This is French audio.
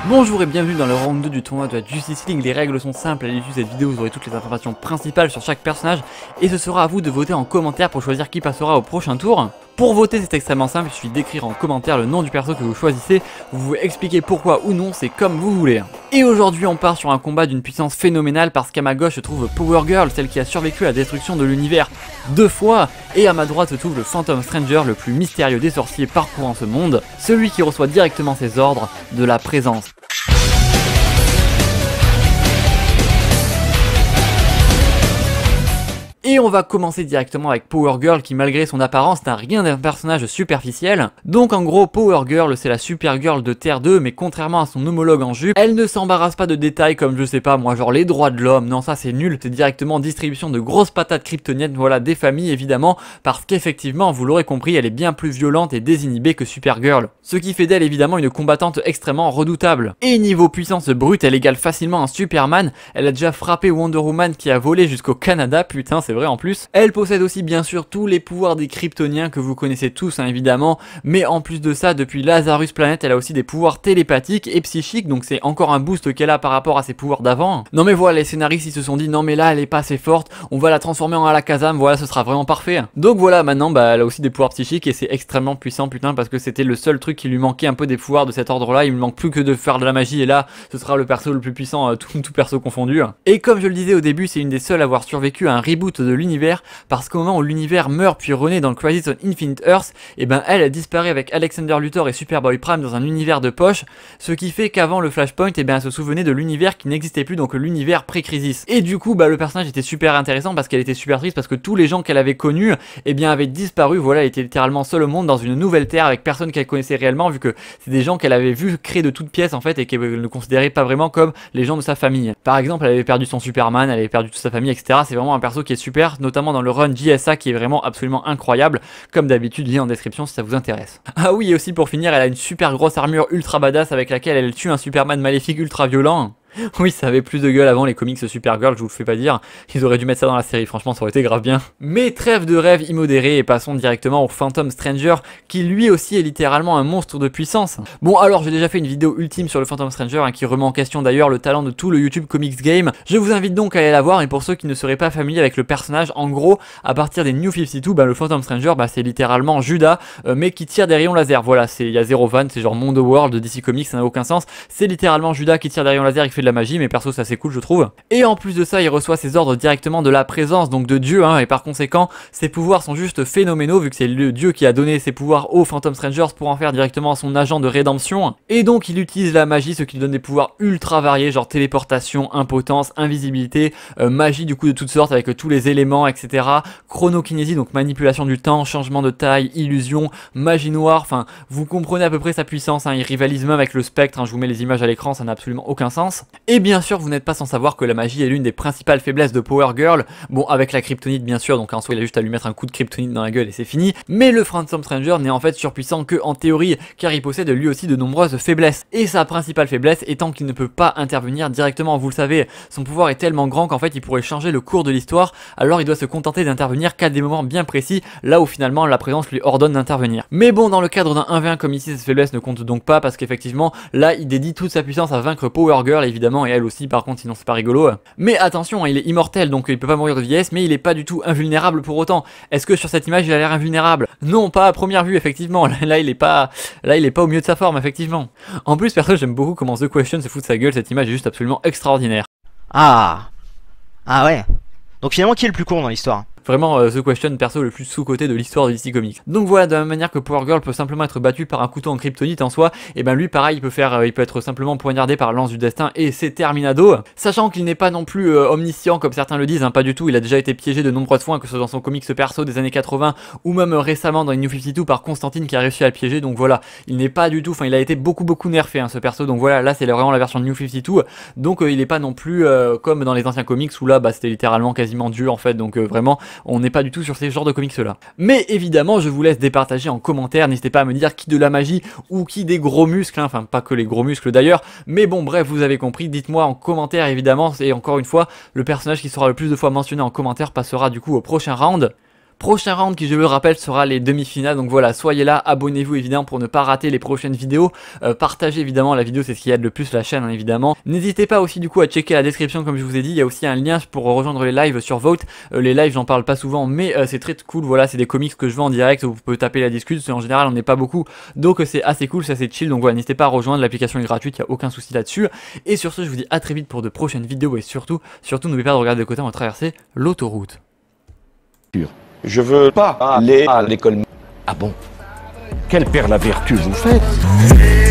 Bonjour et bienvenue dans le round 2 du tournoi de la Justice League. Les règles sont simples, à l'issue de cette vidéo vous aurez toutes les informations principales sur chaque personnage et ce sera à vous de voter en commentaire pour choisir qui passera au prochain tour. Pour voter c'est extrêmement simple, il suffit d'écrire en commentaire le nom du perso que vous choisissez, vous pouvez expliquer pourquoi ou non, c'est comme vous voulez. Et aujourd'hui on part sur un combat d'une puissance phénoménale parce qu'à ma gauche se trouve Power Girl, celle qui a survécu à la destruction de l'univers 2 fois, et à ma droite se trouve le Phantom Stranger, le plus mystérieux des sorciers parcourant ce monde, celui qui reçoit directement ses ordres de la présence. Et on va commencer directement avec Power Girl qui malgré son apparence n'a rien d'un personnage superficiel. Donc en gros Power Girl c'est la super girl de Terre 2 mais contrairement à son homologue en jupe, elle ne s'embarrasse pas de détails comme je sais pas moi genre les droits de l'homme, non ça c'est nul, c'est directement distribution de grosses patates kryptoniennes, voilà des familles évidemment, parce qu'effectivement vous l'aurez compris elle est bien plus violente et désinhibée que Supergirl. Ce qui fait d'elle évidemment une combattante extrêmement redoutable. Et niveau puissance brute elle égale facilement un Superman, elle a déjà frappé Wonder Woman qui a volé jusqu'au Canada, putain c'est vrai en plus. Elle possède aussi bien sûr tous les pouvoirs des Kryptoniens que vous connaissez tous hein, évidemment, mais en plus de ça depuis Lazarus Planet elle a aussi des pouvoirs télépathiques et psychiques, donc c'est encore un boost qu'elle a par rapport à ses pouvoirs d'avant. Non mais voilà, les scénaristes ils se sont dit non mais là elle est pas assez forte, on va la transformer en Alakazam, voilà ce sera vraiment parfait. Donc voilà maintenant bah elle a aussi des pouvoirs psychiques et c'est extrêmement puissant putain parce que c'était le seul truc qui lui manquait un peu des pouvoirs de cet ordre là, il me manque plus que de faire de la magie et là ce sera le perso le plus puissant tout perso confondu. Et comme je le disais au début c'est une des seules à avoir survécu à un reboot de l'univers parce qu'au moment où l'univers meurt puis renaît dans le Crisis on Infinite Earth, et ben elle disparaît avec Alexander Luthor et Superboy Prime dans un univers de poche, ce qui fait qu'avant le Flashpoint et ben elle se souvenait de l'univers qui n'existait plus, donc l'univers pré-crisis. Et du coup bah le personnage était super intéressant parce qu'elle était super triste parce que tous les gens qu'elle avait connus et bien avaient disparu, voilà elle était littéralement seule au monde dans une nouvelle terre avec personne qu'elle connaissait réellement vu que c'est des gens qu'elle avait vu créer de toutes pièces en fait et qu'elle ne considérait pas vraiment comme les gens de sa famille. Par exemple elle avait perdu son Superman, elle avait perdu toute sa famille etc. C'est vraiment un perso qui est super, notamment dans le run JSA qui est vraiment absolument incroyable, comme d'habitude lien en description si ça vous intéresse. Ah oui et aussi pour finir elle a une super grosse armure ultra badass avec laquelle elle tue un Superman maléfique ultra violent. Oui, ça avait plus de gueule avant les comics Supergirl, je vous le fais pas dire. Ils auraient dû mettre ça dans la série, franchement ça aurait été grave bien. Mais trêve de rêve immodéré et passons directement au Phantom Stranger qui lui aussi est littéralement un monstre de puissance. Bon alors j'ai déjà fait une vidéo ultime sur le Phantom Stranger hein, qui remet en question d'ailleurs le talent de tout le YouTube Comics Game. Je vous invite donc à aller la voir et pour ceux qui ne seraient pas familiers avec le personnage, en gros à partir des New 52, bah, le Phantom Stranger bah, c'est littéralement Judas mais qui tire des rayons laser. Voilà, il y a zéro van, c'est genre Mondo World de DC Comics, ça n'a aucun sens. C'est littéralement Judas qui tire des rayons laser et qui fait de la magie, mais perso c'est assez cool je trouve. Et en plus de ça il reçoit ses ordres directement de la présence, donc de Dieu hein, et par conséquent ses pouvoirs sont juste phénoménaux vu que c'est le Dieu qui a donné ses pouvoirs aux Phantom Strangers pour en faire directement son agent de rédemption. Et donc il utilise la magie, ce qui lui donne des pouvoirs ultra variés genre téléportation, impotence, invisibilité, magie du coup de toutes sortes avec tous les éléments etc. Chronokinésie donc manipulation du temps, changement de taille, illusion, magie noire, enfin vous comprenez à peu près sa puissance hein, il rivalise même avec le spectre hein, je vous mets les images à l'écran, ça n'a absolument aucun sens. Et bien sûr vous n'êtes pas sans savoir que la magie est l'une des principales faiblesses de Power Girl, bon avec la kryptonite bien sûr, donc en soi il a juste à lui mettre un coup de kryptonite dans la gueule et c'est fini, mais le Phantom Stranger n'est en fait surpuissant que en théorie, car il possède lui aussi de nombreuses faiblesses, et sa principale faiblesse étant qu'il ne peut pas intervenir directement, vous le savez, son pouvoir est tellement grand qu'en fait il pourrait changer le cours de l'histoire, alors il doit se contenter d'intervenir qu'à des moments bien précis, là où finalement la présence lui ordonne d'intervenir. Mais bon dans le cadre d'un 1v1 comme ici, cette faiblesse ne compte donc pas parce qu'effectivement là il dédie toute sa puissance à vaincre Power Girl évidemment, et elle aussi par contre sinon c'est pas rigolo. Mais attention il est immortel donc il peut pas mourir de vieillesse, mais il est pas du tout invulnérable pour autant. Est-ce que sur cette image il a l'air invulnérable? Non, pas à première vue effectivement, là il est pas au mieux de sa forme effectivement. En plus perso j'aime beaucoup comment The Question se fout de sa gueule, cette image est juste absolument extraordinaire. Ah ouais. Donc finalement qui est le plus con dans l'histoire? Vraiment The Question perso le plus sous-côté de l'histoire de DC Comics. Donc voilà, de la même manière que Power Girl peut simplement être battu par un couteau en kryptonite en soi, et ben lui pareil il peut être simplement poignardé par la lance du destin et c'est terminado. Sachant qu'il n'est pas non plus omniscient comme certains le disent, hein, pas du tout, il a déjà été piégé de nombreuses fois, que ce soit dans son comics perso des années 80 ou même récemment dans les New 52 par Constantine qui a réussi à le piéger, donc voilà, il n'est pas du tout, enfin il a été beaucoup nerfé hein, ce perso, donc voilà, là c'est vraiment la version New 52, donc il n'est pas non plus comme dans les anciens comics où là bah, c'était littéralement quasiment Dieu en fait, donc vraiment on n'est pas du tout sur ces genres de comics là. Mais évidemment je vous laisse départager en commentaire, n'hésitez pas à me dire qui de la magie ou qui des gros muscles, hein. Enfin pas que les gros muscles d'ailleurs, mais bon bref vous avez compris, dites-moi en commentaire évidemment, et encore une fois le personnage qui sera le plus de fois mentionné en commentaire passera du coup au prochain round. Prochain round qui, je le rappelle, sera les demi-finales. Donc voilà, soyez là, abonnez-vous évidemment pour ne pas rater les prochaines vidéos. Partagez évidemment la vidéo, c'est ce qui aide le plus la chaîne, hein, évidemment. N'hésitez pas aussi du coup à checker la description comme je vous ai dit. Il y a aussi un lien pour rejoindre les lives sur Vote. Les lives, j'en parle pas souvent, mais c'est très cool. Voilà, c'est des comics que je vends en direct. Vous pouvez taper la discussion. En général, on n'est pas beaucoup, donc c'est assez cool, c'est assez chill. Donc voilà, n'hésitez pas à rejoindre. L'application est gratuite, il n'y a aucun souci là-dessus. Et sur ce, je vous dis à très vite pour de prochaines vidéos et surtout, n'oubliez pas de regarder de côté, on va traverser l'autoroute. Je veux pas aller à l'école. Ah bon? Quelle père la vertu vous faites?